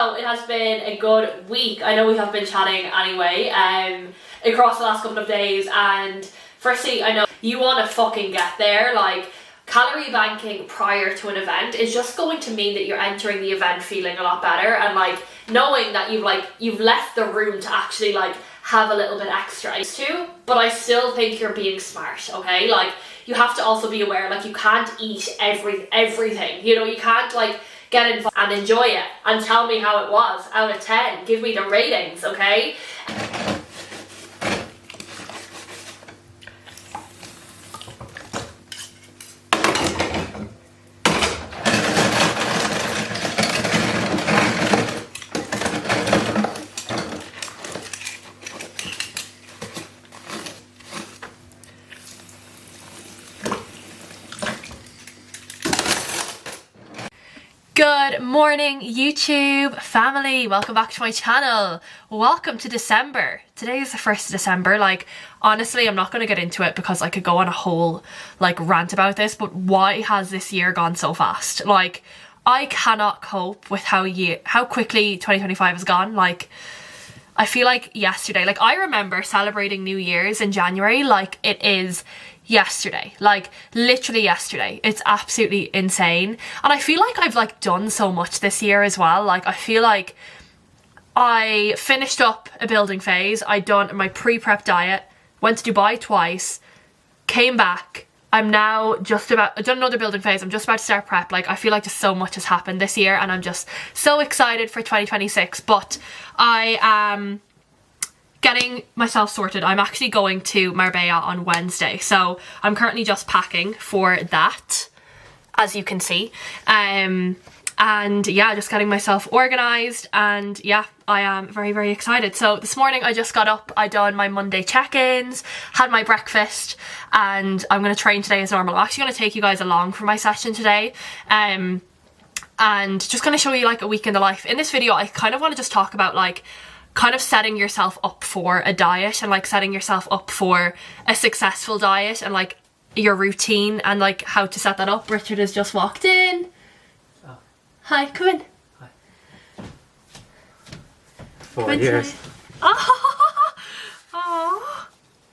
So it has been a good week. I know we have been chatting anyway across the last couple of days, and firstly I know you want to fucking get there. Like, calorie banking prior to an event is just going to mean that you're entering the event feeling a lot better, and like knowing that you've left the room to actually like have a little bit extra too. But I still think you're being smart, okay? Like, you have to also be aware, like, you can't eat everything, you know. You can't like get involved and enjoy it and tell me how it was out of 10. Give me the ratings, okay? Good morning, YouTube family. Welcome back to my channel. Welcome to December. Today is the 1st of December. Like, honestly, I'm not going to get into it because I could go on a whole like rant about this, but why has this year gone so fast? Like, I cannot cope with how quickly 2025 has gone. Like, I feel like yesterday, like I remember celebrating New Year's in January like it is yesterday, like literally yesterday. It's absolutely insane. And I feel like I've like done so much this year as well. Like, I feel like I finished up a building phase, I done my pre-prep diet, went to Dubai twice, came back. I'm now I've done another building phase, I'm just about to start prep. Like, I feel like just so much has happened this year and I'm just so excited for 2026. But I am getting myself sorted. I'm actually going to Marbella on Wednesday, so I'm currently just packing for that, as you can see. And yeah, just getting myself organised, and yeah, I am very, very excited. So this morning I just got up, I done my Monday check-ins, had my breakfast, and I'm going to train today as normal. I'm actually going to take you guys along for my session today, and just going to show you like a week in the life. In this video I kind of want to just talk about like kind of setting yourself up for a diet, and like setting yourself up for a successful diet, and like your routine and like how to set that up. Richard has just walked in. Oh. Hi, come in. Hi. 4 years. Oh,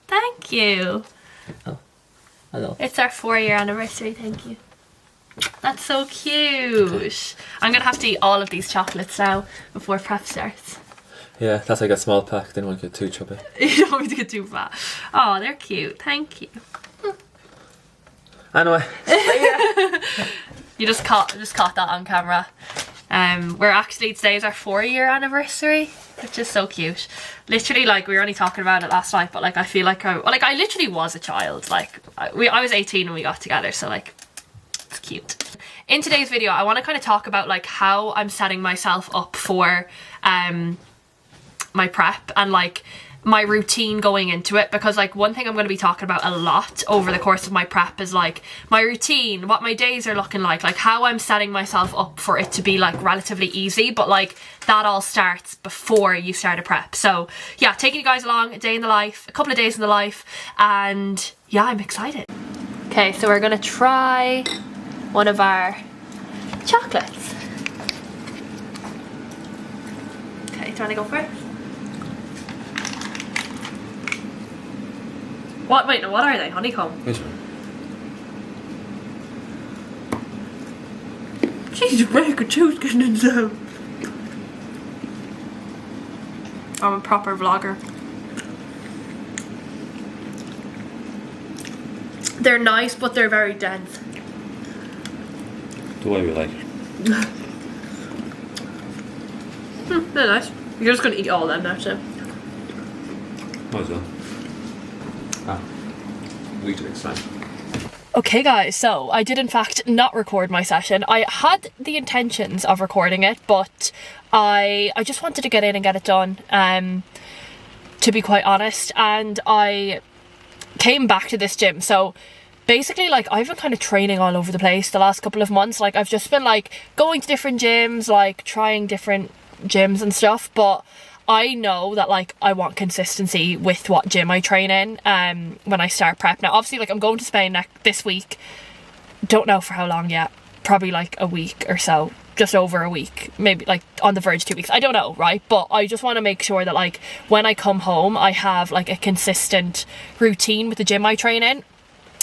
thank you. Oh, hello. It's our 4-year anniversary, thank you. That's so cute. I'm gonna have to eat all of these chocolates now before prep starts. Yeah, that's like a small pack, didn't want to get too chubby. You don't want me to get too fat. Oh, they're cute, thank you. Anyway. You just caught that on camera. We're actually, today's our 4-year anniversary, which is so cute. Literally, like, we were only talking about it last night, but like I feel like I literally was a child. Like, I was 18 when we got together, so like, it's cute. In today's video I want to kind of talk about like how I'm setting myself up for my prep and like my routine going into it, because like one thing I'm going to be talking about a lot over the course of my prep is like my routine, what my days are looking like how I'm setting myself up for it to be like relatively easy. But like that all starts before you start a prep. So yeah, taking you guys along a day in the life, a couple of days in the life, and yeah, I'm excited. Okay, so we're gonna try one of our chocolates. Okay, do you want to go for it? What? Wait, no, what are they? Honeycomb? Which one? She's making a tooth getting inside. I'm a proper vlogger. They're nice, but they're very dense. The way we like it. They're nice. You're just gonna eat all of them now, so. Might as well. We did excited. Okay guys, so I did in fact not record my session. I had the intentions of recording it, but I just wanted to get in and get it done, to be quite honest. And I came back to this gym, so basically like I've been kind of training all over the place the last couple of months. Like, I've just been like going to different gyms, like trying different gyms and stuff, but I know that like I want consistency with what gym I train in when I start prep. Now obviously like I'm going to Spain this week, don't know for how long yet, probably like a week or so, just over a week, maybe like on the verge 2 weeks, I don't know, right? But I just want to make sure that like when I come home I have like a consistent routine with the gym I train in.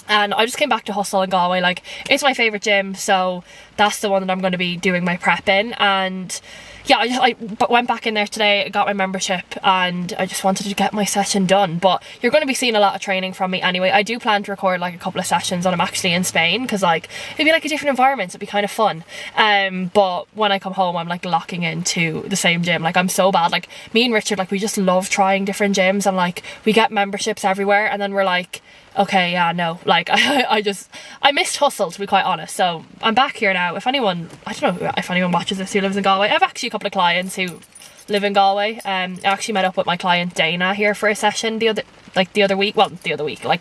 And I just came back to Hustle in Galway. Like, it's my favourite gym, so that's the one that I'm going to be doing my prep in. And yeah, I went back in there today, got my membership, and I just wanted to get my session done. But you're going to be seeing a lot of training from me anyway. I do plan to record like a couple of sessions when I'm actually in Spain, because like it'd be like a different environment, so it'd be kind of fun. But when I come home, I'm like locking into the same gym. Like, I'm so bad. Like, me and Richard, like, we just love trying different gyms, and like we get memberships everywhere, and then we're like, okay, yeah, no, like I missed Hustle, to be quite honest. So I'm back here now. If anyone, I don't know if anyone watches this who lives in Galway, I have actually a couple of clients who live in Galway. I actually met up with my client Dana here for a session the other week, like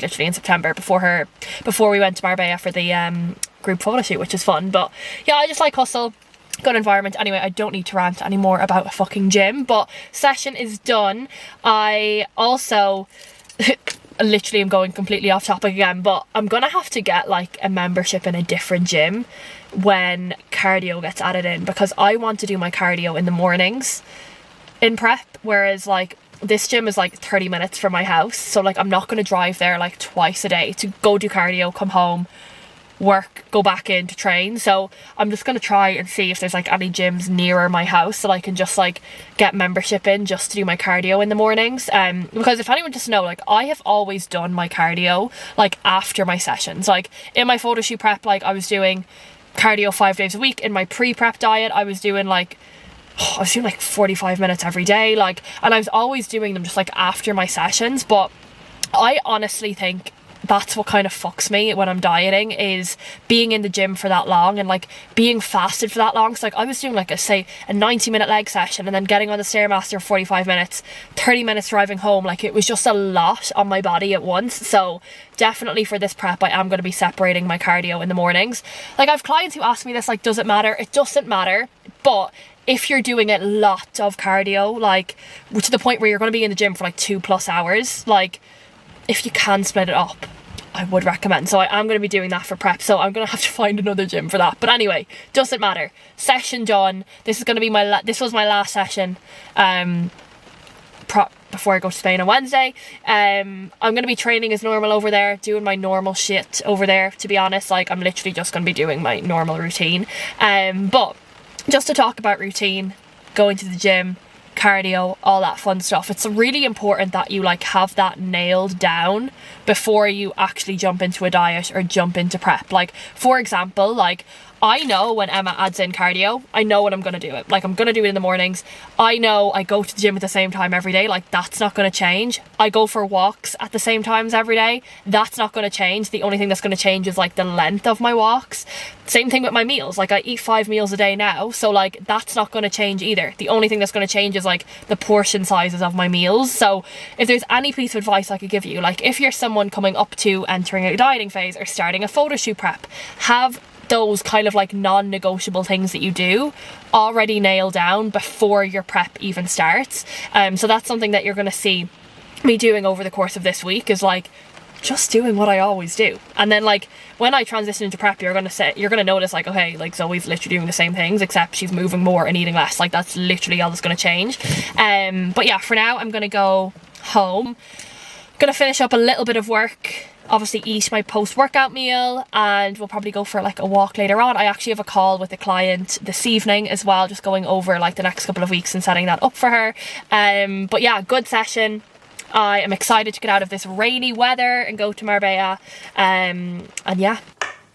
literally in September, before we went to Marbella for the group photo shoot, which is fun. But yeah, I just like Hustle. Good environment. Anyway, I don't need to rant anymore about a fucking gym, but session is done. I also literally I'm going completely off topic again, but I'm gonna have to get like a membership in a different gym when cardio gets added in, because I want to do my cardio in the mornings in prep, whereas like this gym is like 30 minutes from my house, so like I'm not gonna drive there like twice a day to go do cardio, come home, work, go back in to train. So I'm just gonna try and see if there's like any gyms nearer my house that I can just like get membership in just to do my cardio in the mornings. Because if anyone doesn't know, like I have always done my cardio like after my sessions. Like in my photo shoot prep, like I was doing cardio 5 days a week. In my pre-prep diet, I was doing like 45 minutes every day, like, and I was always doing them just like after my sessions. But I honestly think that's what kind of fucks me when I'm dieting, is being in the gym for that long and like being fasted for that long. So like I was doing like a 90-minute leg session and then getting on the Stairmaster for 45 minutes, 30 minutes driving home. Like, it was just a lot on my body at once. So definitely for this prep I am going to be separating my cardio in the mornings. Like, I have clients who ask me this, like, does it matter? It doesn't matter. But if you're doing a lot of cardio, like to the point where you're going to be in the gym for like 2+ hours, like if you can split it up, I would recommend. So I am going to be doing that for prep, so I'm going to have to find another gym for that. But anyway, doesn't matter. Session done. This is going to be this was my last session before I go to Spain on Wednesday. I'm going to be training as normal over there, doing my normal shit over there, to be honest. Like, I'm literally just going to be doing my normal routine. But just to talk about routine, going to the gym, cardio, all that fun stuff, it's really important that you like have that nailed down before you actually jump into a diet or jump into prep. Like, for example, like I know when Emma adds in cardio, I know when I'm going to do it. Like, I'm going to do it in the mornings. I know I go to the gym at the same time every day. Like, that's not going to change. I go for walks at the same times every day. That's not going to change. The only thing that's going to change is like the length of my walks. Same thing with my meals. Like, I eat 5 meals a day now, so like that's not going to change either. The only thing that's going to change is like the portion sizes of my meals. So if there's any piece of advice I could give you, like if you're someone coming up to entering a dieting phase or starting a photo shoot prep, have those kind of like non-negotiable things that you do already nailed down before your prep even starts. So that's something that you're going to see me doing over the course of this week, is like just doing what I always do. And then like when I transition into prep, you're going to notice like, okay, like Zoe's literally doing the same things, except she's moving more and eating less. Like, that's literally all that's going to change. But yeah, for now I'm going to go home, going to finish up a little bit of work, obviously eat my post-workout meal, and we'll probably go for like a walk later on. I actually have a call with a client this evening as well, just going over like the next couple of weeks and setting that up for her. But yeah, good session. I am excited to get out of this rainy weather and go to Marbella. And yeah.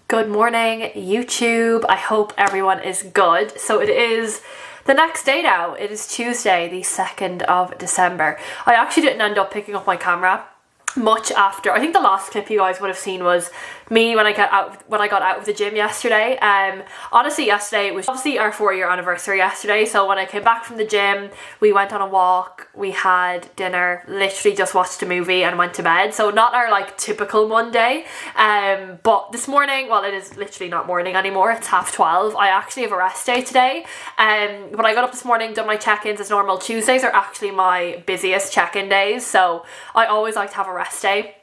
Good morning, YouTube. I hope everyone is good. So it is the next day now. It is Tuesday, the 2nd of December. I actually didn't end up picking up my camera much after. I think the last clip you guys would have seen was me when I got out of the gym yesterday. Honestly, yesterday was obviously our 4-year anniversary yesterday, so when I came back from the gym, we went on a walk, we had dinner, literally just watched a movie and went to bed. So not our like typical Monday. But this morning, well, it is literally not morning anymore, it's 12:30. I actually have a rest day today. When I got up this morning, done my check-ins as normal. Tuesdays are actually my busiest check-in days, so I always like to have a rest day.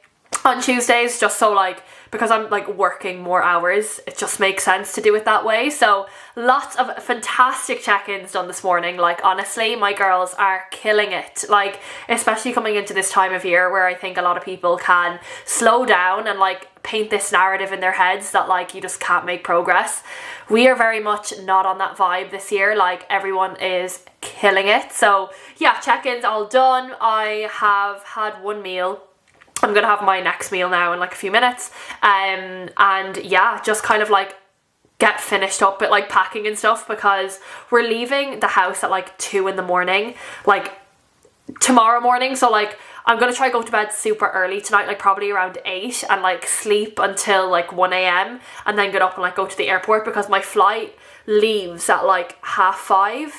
on Tuesdays, just so like, because I'm like working more hours, it just makes sense to do it that way. So lots of fantastic check-ins done this morning. Like honestly, my girls are killing it, like especially coming into this time of year where I think a lot of people can slow down and like paint this narrative in their heads that like you just can't make progress. We are very much not on that vibe this year. Like everyone is killing it. So yeah, check-ins all done. I have had one meal. I'm gonna have my next meal now in like a few minutes, and yeah, just kind of like get finished up with like packing and stuff, because we're leaving the house at like 2 in the morning, like tomorrow morning. So like I'm gonna try go to bed super early tonight, like probably around 8, and like sleep until like 1 a.m. and then get up and like go to the airport, because my flight leaves at like 5:30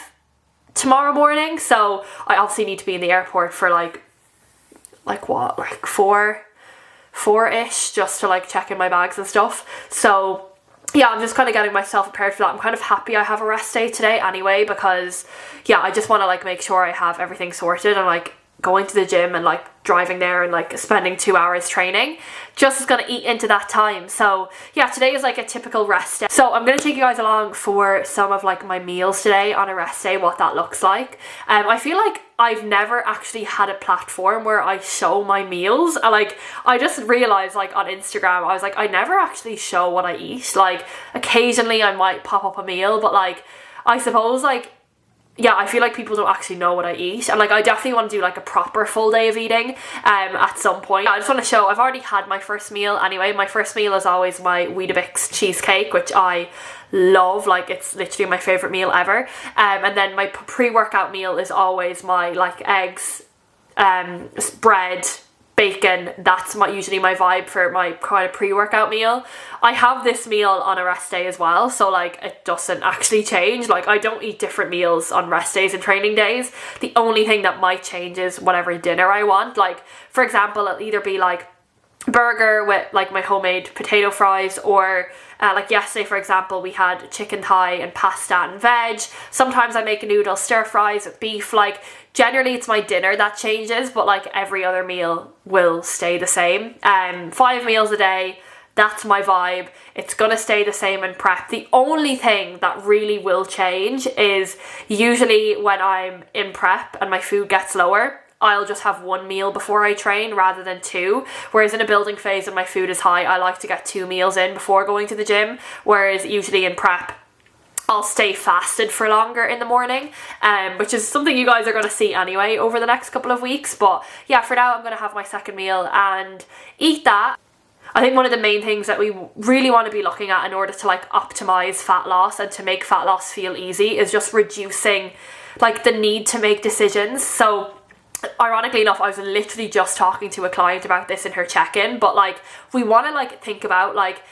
tomorrow morning. So I obviously need to be in the airport for like what, like 4-ish, just to like check in my bags and stuff. So yeah, I'm just kind of getting myself prepared for that. I'm kind of happy I have a rest day today anyway, because yeah, I just want to like make sure I have everything sorted, and like going to the gym and like driving there and like spending 2 hours training just is going to eat into that time. So yeah, today is like a typical rest day. So I'm going to take you guys along for some of like my meals today on a rest day, what that looks like. I feel like I've never actually had a platform where I show my meals. I just realized like on Instagram, I was like, I never actually show what I eat. Like occasionally I might pop up a meal, but like I suppose like, yeah, I feel like people don't actually know what I eat, and like I definitely want to do like a proper full day of eating at some point. I just want to show, I've already had my first meal anyway. My first meal is always my Weetabix cheesecake, which I love, like it's literally my favorite meal ever. And then my pre-workout meal is always my like eggs, bread, bacon. That's usually my vibe for my kind of pre-workout meal. I have this meal on a rest day as well, so like it doesn't actually change. Like I don't eat different meals on rest days and training days. The only thing that might change is whatever dinner I want. Like for example, it'll either be like burger with like my homemade potato fries, or like yesterday for example we had chicken thigh and pasta and veg. Sometimes I make a noodle stir fries with beef. Like generally it's my dinner that changes, but like every other meal will stay the same. 5 meals a day, that's my vibe. It's gonna stay the same in prep. The only thing that really will change is usually when I'm in prep and my food gets lower, I'll just have 1 meal before I train rather than 2. Whereas in a building phase and my food is high, I like to get 2 meals in before going to the gym. Whereas usually in prep, I'll stay fasted for longer in the morning, which is something you guys are going to see anyway over the next couple of weeks. But yeah, for now I'm going to have my second meal and eat that. I think one of the main things that we really want to be looking at in order to like optimize fat loss and to make fat loss feel easy is just reducing like the need to make decisions. So ironically enough, I was literally just talking to a client about this in her check-in, but like we want to like think about like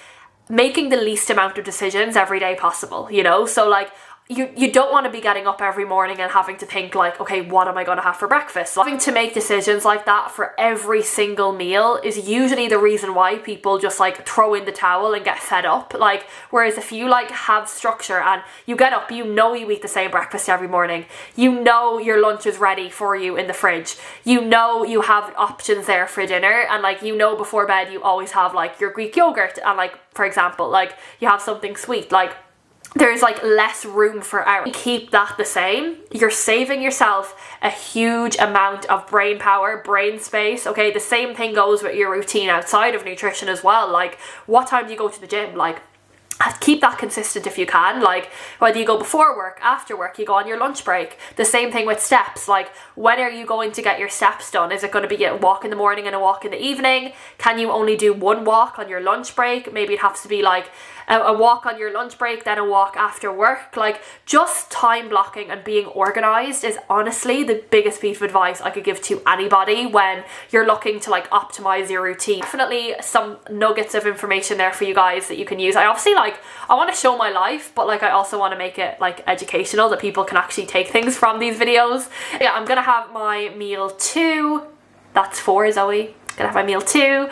making the least amount of decisions every day possible, you know? So like you don't want to be getting up every morning and having to think like, okay, what am I going to have for breakfast? Having to make decisions like that for every single meal is usually the reason why people just like throw in the towel and get fed up. Like, whereas if you like have structure and you get up, you know you eat the same breakfast every morning, you know your lunch is ready for you in the fridge, you know you have options there for dinner, and like you know before bed you always have like your Greek yogurt, and like for example like you have something sweet, like there's like less room for error. Keep that the same. You're saving yourself a huge amount of brain power, brain space. Okay, the same thing goes with your routine outside of nutrition as well. Like what time do you go to the gym? Like keep that consistent if you can. Like whether you go before work, after work, you go on your lunch break. The same thing with steps. Like when are you going to get your steps done? Is it going to be a walk in the morning and a walk in the evening? Can you only do 1 walk on your lunch break? Maybe it has to be like a walk on your lunch break, then a walk after work. Like just time blocking and being organized is honestly the biggest piece of advice I could give to anybody when you're looking to like optimize your routine. Definitely some nuggets of information there for you guys that you can use. I obviously like, I want to show my life, but like I also want to make it like educational, that people can actually take things from these videos. Yeah, I'm gonna have my meal 2. That's 4, Zoe. Gonna have my meal 2,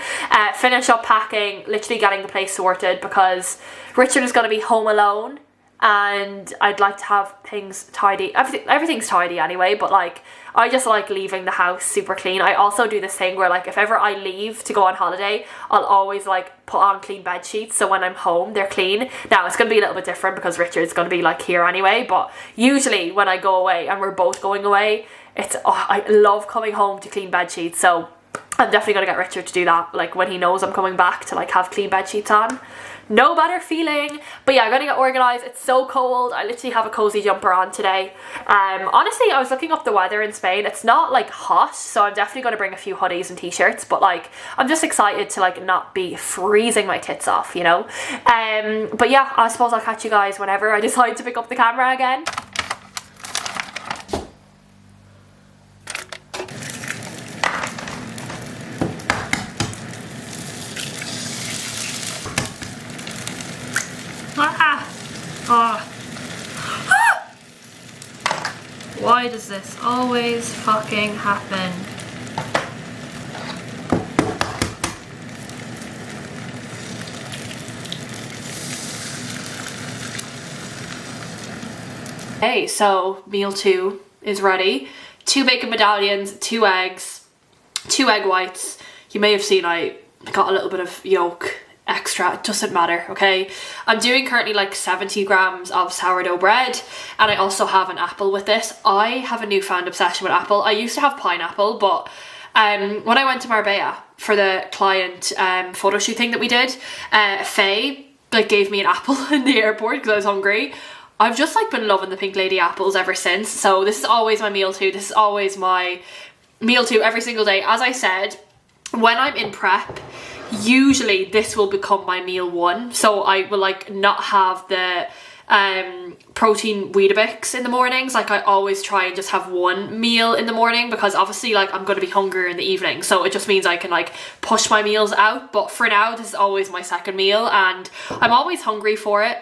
finish up packing, literally getting the place sorted because Richard is gonna be home alone and I'd like to have things tidy. Everything's tidy anyway, but like I just like leaving the house super clean. I also do this thing where like if ever I leave to go on holiday, I'll always like put on clean bed sheets, so when I'm home they're clean. Now it's going to be a little bit different because Richard's going to be like here anyway, but usually when I go away and we're both going away, I love coming home to clean bed sheets. So I'm definitely going to get Richard to do that, like when he knows I'm coming back, to like have clean bed sheets on. No better feeling. But yeah, I'm gonna get organised. It's so cold. I literally have a cozy jumper on today. Honestly, I was looking up the weather in Spain. It's not like hot, so I'm definitely going to bring a few hoodies and t-shirts, but like I'm just excited to like not be freezing my tits off, you know. But yeah, I suppose I'll catch you guys whenever I decide to pick up the camera again. Why does this always fucking happen? Okay, so meal 2 is ready. 2 bacon medallions, 2 eggs, 2 egg whites. You may have seen I got a little bit of yolk extra, it doesn't matter, okay? I'm doing currently like 70 grams of sourdough bread, and I also have an apple with this. I have a newfound obsession with apple. I used to have pineapple, but when I went to Marbella for the client photo shoot thing that we did, Faye like gave me an apple in the airport because I was hungry. I've just like been loving the Pink Lady apples ever since, so this is always my meal 2. This is always my meal 2 every single day. As I said, when I'm in prep, usually this will become my meal 1, so I will like not have the protein Weetabix in the mornings. Like I always try and just have one meal in the morning, because obviously like I'm going to be hungrier in the evening, so it just means I can like push my meals out. But for now, this is always my second meal, and I'm always hungry for it.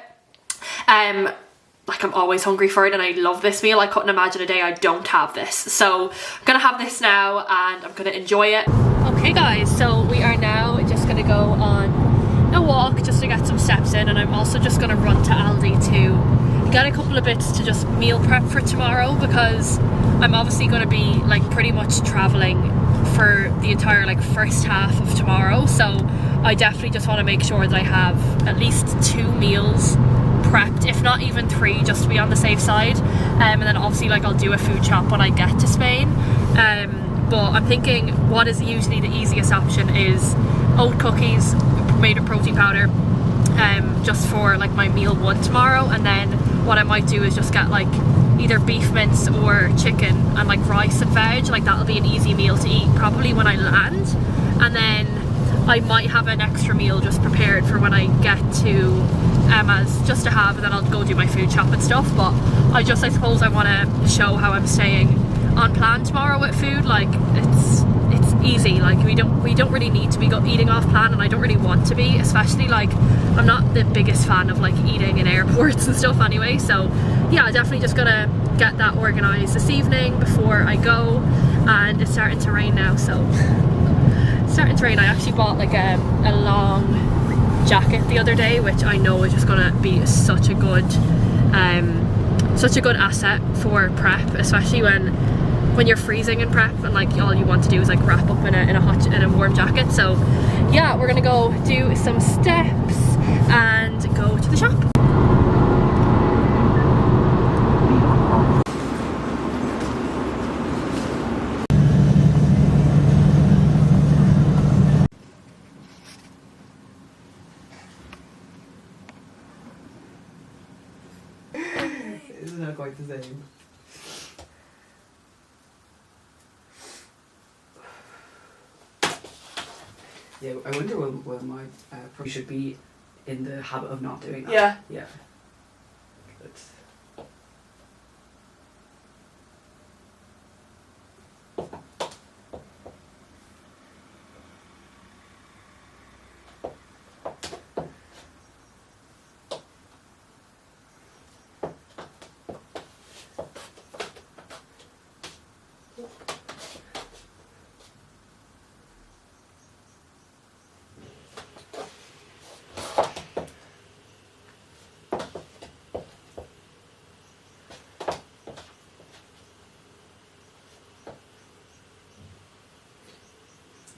Like I'm always hungry for it, and I love this meal. I couldn't imagine a day I don't have this, so I'm gonna have this now and I'm gonna enjoy it. Okay guys, so we are now just gonna go on a walk just to get some steps in, and I'm also just gonna run to Aldi to get a couple of bits to just meal prep for tomorrow, because I'm obviously gonna be like pretty much traveling for the entire like first half of tomorrow, so I definitely just want to make sure that I have at least 2 meals prepped, if not even 3, just to be on the safe side. And then obviously like I'll do a food shop when I get to Spain. But I'm thinking what is usually the easiest option is oat cookies made with protein powder, just for like my meal 1 tomorrow. And then what I might do is just get like either beef mince or chicken and like rice and veg. Like that'll be an easy meal to eat probably when I land, and then I might have an extra meal just prepared for when I get to Emma's, just to have, and then I'll go do my food shop and stuff. But I suppose I want to show how I'm staying on plan tomorrow with food. Like it's easy, like we don't really need to be eating off plan, and I don't really want to be, especially like I'm not the biggest fan of like eating in airports and stuff anyway. So yeah, definitely just gonna get that organised this evening before I go. And it's starting to rain now, so it's starting to rain. I actually bought like a long jacket the other day, which I know is just gonna be such a good asset for prep, especially when you're freezing in prep and like all you want to do is like wrap up in a warm jacket. So yeah, we're gonna go do some steps and go to the shop. Isn't that quite the same? Yeah, I wonder will my probably should be in the habit of not doing that. Yeah. Yeah. It's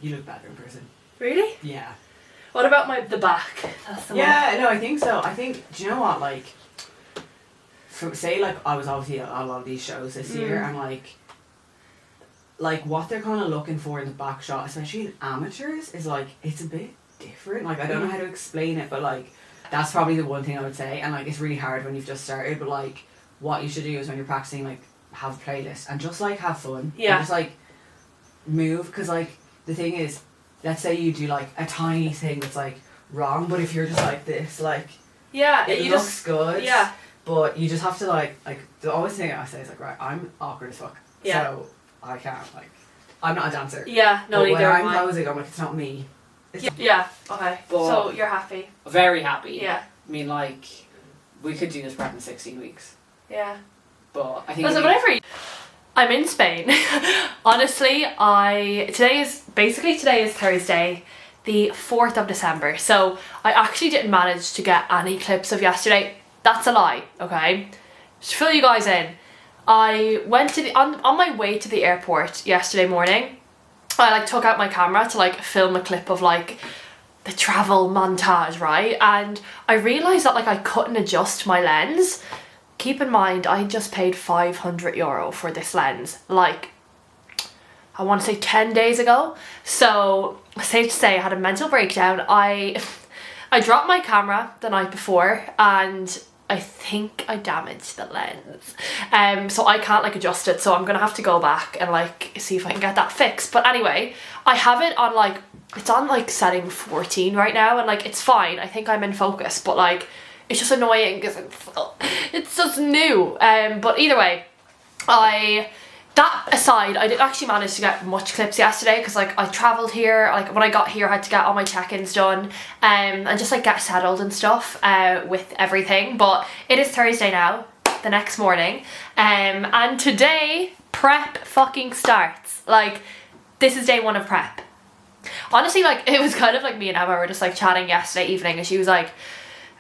You look better in person. Really? Yeah. What about the back? That's the one. Yeah, no, I think so. I think, do you know what, like, say, like, I was obviously at a lot of these shows this year, and, like, what they're kind of looking for in the back shot, especially in amateurs, is, like, it's a bit different. Like, I don't know how to explain it, but, like, that's probably the one thing I would say, and, like, it's really hard when you've just started, but, like, what you should do is when you're practicing, like, have a playlist, and just, like, have fun. Yeah. And just, like, move, because, like, the thing is, let's say you do, like, a tiny thing that's, like, wrong, but if you're just like this, like, yeah, it looks good. Yeah. But you just have to, like, the always thing I say is, like, right, I'm awkward as fuck. Yeah. So I can't, like, I'm not a dancer. Yeah, no, but when neither am I'm I. posing, I'm like, it's not me. It's Yeah, okay. But- So you're happy? Very happy. Yeah. I mean, like, we could do this prep in 16 weeks. Yeah. But I think... Listen, whatever. I'm in Spain. Honestly, today is Thursday, the 4th of December. So I actually didn't manage to get any clips of yesterday. That's a lie, okay? Just to fill you guys in. I went to on my way to the airport yesterday morning. I like took out my camera to like film a clip of like the travel montage, right? And I realised that like I couldn't adjust my lens. Keep in mind, I just paid €500 for this lens, like, I want to say 10 days ago. So, safe to say, I had a mental breakdown. I dropped my camera the night before, and I think I damaged the lens. So I can't like adjust it, so I'm gonna have to go back and like see if I can get that fixed. But anyway, I have it on like, it's on like setting 14 right now, and like it's fine. I think I'm in focus, but like it's just annoying because it's just new. But either way, that aside, I didn't actually manage to get much clips yesterday because like I travelled here, like when I got here I had to get all my check-ins done and just like get settled and stuff with everything. But it is Thursday now, the next morning, and today prep fucking starts. Like, this is day one of prep. Honestly, like, it was kind of like me and Emma were just like chatting yesterday evening, and she was like,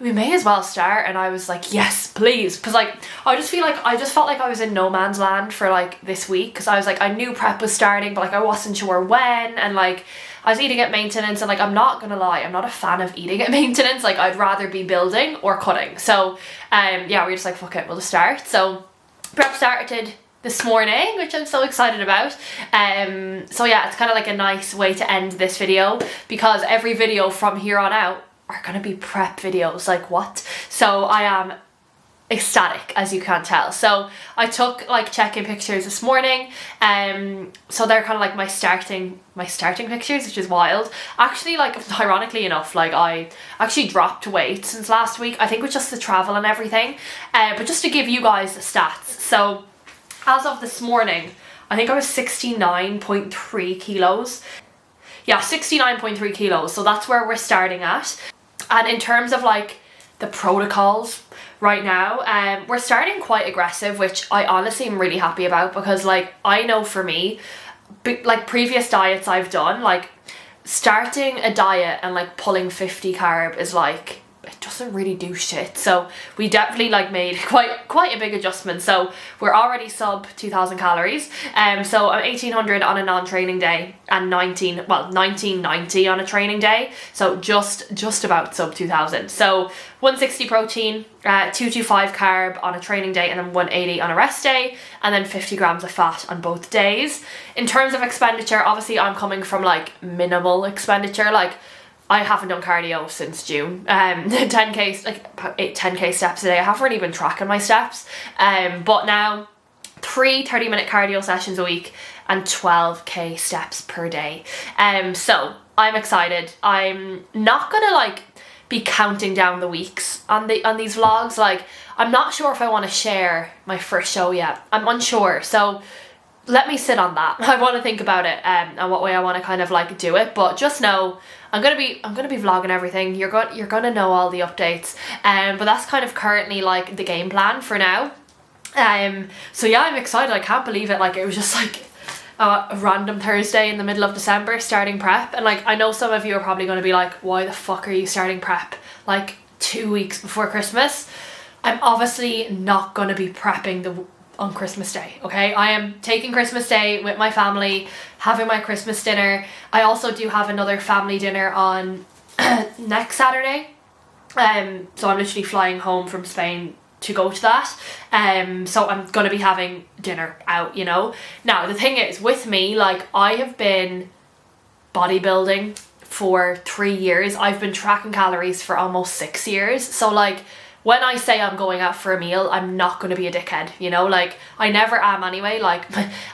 we may as well start, and I was like, yes please, because like I just felt like I was in no man's land for like this week, because I was like, I knew prep was starting, but like I wasn't sure when, and like I was eating at maintenance, and like I'm not gonna lie, I'm not a fan of eating at maintenance. Like, I'd rather be building or cutting. So yeah, we were just like, fuck it, we'll just start. So prep started this morning, which I'm so excited about. So yeah, it's kind of like a nice way to end this video, because every video from here on out are gonna be prep videos. Like, what? So I am ecstatic, as you can tell. So I took like check-in pictures this morning, so they're kind of like my starting pictures, which is wild. Actually, like, ironically enough, like I actually dropped weight since last week. I think with just the travel and everything, but just to give you guys the stats. So as of this morning, I think I was 69.3 kilos. Yeah, 69.3 kilos. So that's where we're starting at. And in terms of like the protocols right now, we're starting quite aggressive, which I honestly am really happy about, because like I know for me, like previous diets I've done, like starting a diet and like pulling 50 carb is like, it doesn't really do shit. So we definitely like made quite a big adjustment. So we're already sub 2,000 calories. So I'm 1,800 on a non-training day, and 1990 on a training day. So just about sub 2,000. So 160 protein, 225 carb on a training day, and then 180 on a rest day, and then 50 grams of fat on both days. In terms of expenditure, obviously I'm coming from like minimal expenditure. Like, I haven't done cardio since June. 10k, like 10k steps a day. I haven't really been tracking my steps. But now 3 30-minute cardio sessions a week and 12k steps per day. So I'm excited. I'm not gonna like be counting down the weeks on these vlogs. Like, I'm not sure if I want to share my first show yet. I'm unsure. So let me sit on that. I want to think about it and what way I want to kind of like do it. But just know I'm gonna be vlogging everything. You're gonna know all the updates. But that's kind of currently like the game plan for now. So yeah, I'm excited. I can't believe it. Like, it was just like a random Thursday in the middle of December starting prep. And like, I know some of you are probably going to be like, why the fuck are you starting prep like 2 weeks before Christmas? I'm obviously not going to be prepping on Christmas Day, okay? I am taking Christmas Day with my family, having my Christmas dinner. I also do have another family dinner on next Saturday. So I'm literally flying home from Spain to go to that. So I'm gonna be having dinner out, you know. Now the thing is, with me, like, I have been bodybuilding for 3 years. I've been tracking calories for almost 6 years. So like, when I say I'm going out for a meal, I'm not going to be a dickhead, you know, like, I never am anyway. Like,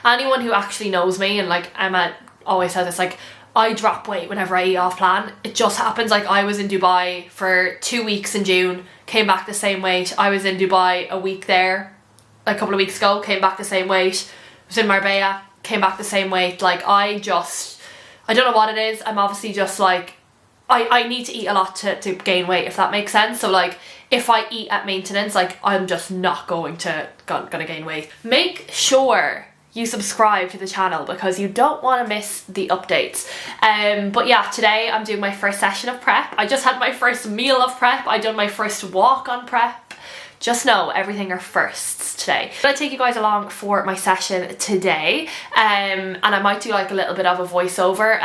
anyone who actually knows me, and like Emma always says this, like, I drop weight whenever I eat off plan. It just happens. Like, I was in Dubai for 2 weeks in June, came back the same weight. I was in Dubai a week there, a couple of weeks ago, came back the same weight. Was in Marbella, came back the same weight. Like, I don't know what it is. I'm obviously just like, I need to eat a lot to gain weight, if that makes sense. So like, if I eat at maintenance, like, I'm just not gonna gain weight. Make sure you subscribe to the channel because you don't want to miss the updates. But yeah, today I'm doing my first session of prep. I just had my first meal of prep. I done my first walk on prep. Just know everything are firsts today. I'm gonna take you guys along for my session today, and I might do like a little bit of a voiceover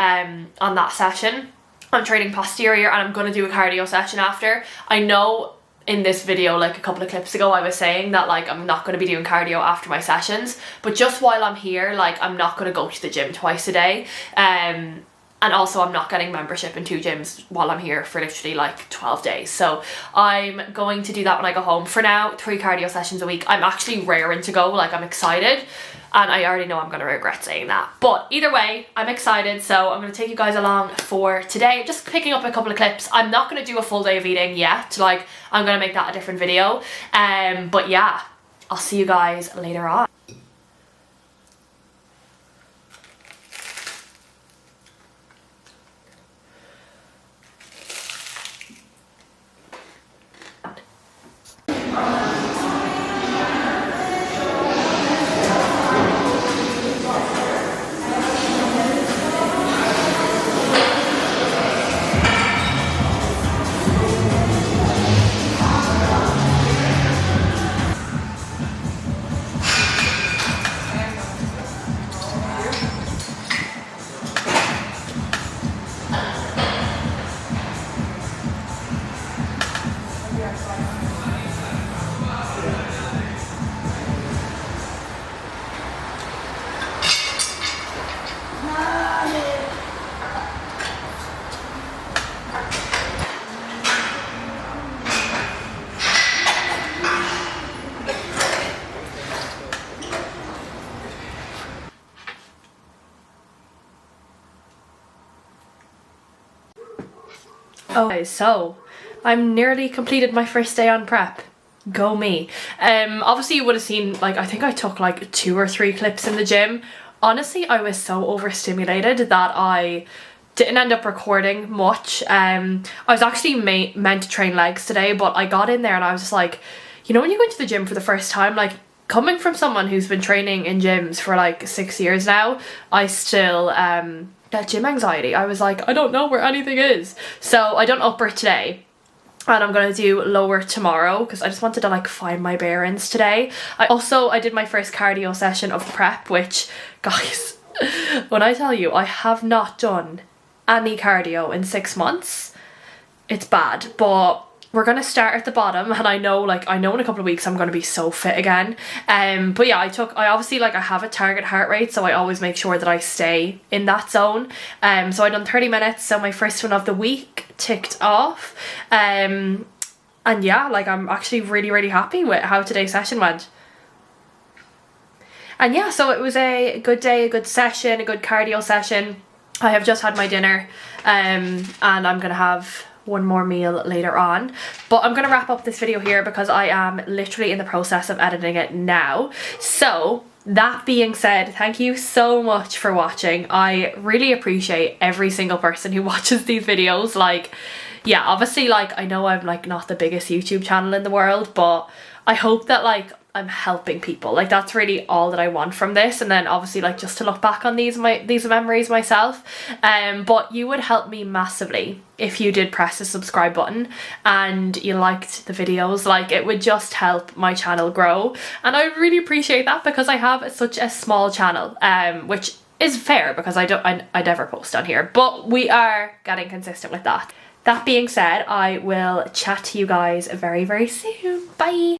on that session. I'm training posterior and I'm gonna do a cardio session after. I know in this video, like a couple of clips ago, I was saying that like I'm not going to be doing cardio after my sessions, but just while I'm here, like, I'm not going to go to the gym twice a day, and also I'm not getting membership in 2 gyms while I'm here for literally like 12 days. So I'm going to do that when I go home. For now, 3 cardio sessions a week. I'm actually raring to go, like, I'm excited. And I already know I'm going to regret saying that. But either way, I'm excited. So I'm going to take you guys along for today. Just picking up a couple of clips. I'm not going to do a full day of eating yet. Like, I'm going to make that a different video. But yeah, I'll see you guys later on. Okay, so I'm nearly completed my first day on prep. Go me. Obviously you would have seen, like, I think I took like 2 or 3 clips in the gym. Honestly, I was so overstimulated that I didn't end up recording much. I was actually meant to train legs today, but I got in there and I was just like, you know, when you go into the gym for the first time, like, coming from someone who's been training in gyms for like 6 years now, I still get gym anxiety. I was like, I don't know where anything is. So I done upper today and I'm gonna do lower tomorrow because I just wanted to like find my bearings today. I did my first cardio session of prep, which, guys, when I tell you I have not done any cardio in 6 months, it's bad. But we're gonna start at the bottom, and I know in a couple of weeks I'm gonna be so fit again. But yeah, I obviously, like, I have a target heart rate, so I always make sure that I stay in that zone. So I done 30 minutes, so my first one of the week ticked off. And yeah, like, I'm actually really, really happy with how today's session went. And yeah, so it was a good day, a good session, a good cardio session. I have just had my dinner, and I'm gonna have one more meal later on, but I'm gonna wrap up this video here because I am literally in the process of editing it now. So that being said, thank you so much for watching. I really appreciate every single person who watches these videos. Like, yeah, obviously, like, I know I'm like not the biggest YouTube channel in the world, but I hope that like I'm helping people. Like that's really all that I want from this, and then obviously like just to look back on these memories myself. But you would help me massively if you did press the subscribe button and you liked the videos. Like it would just help my channel grow, and I really appreciate that because I have such a small channel, which is fair because I never post on here, but we are getting consistent with that. That being said, I will chat to you guys very, very soon. Bye.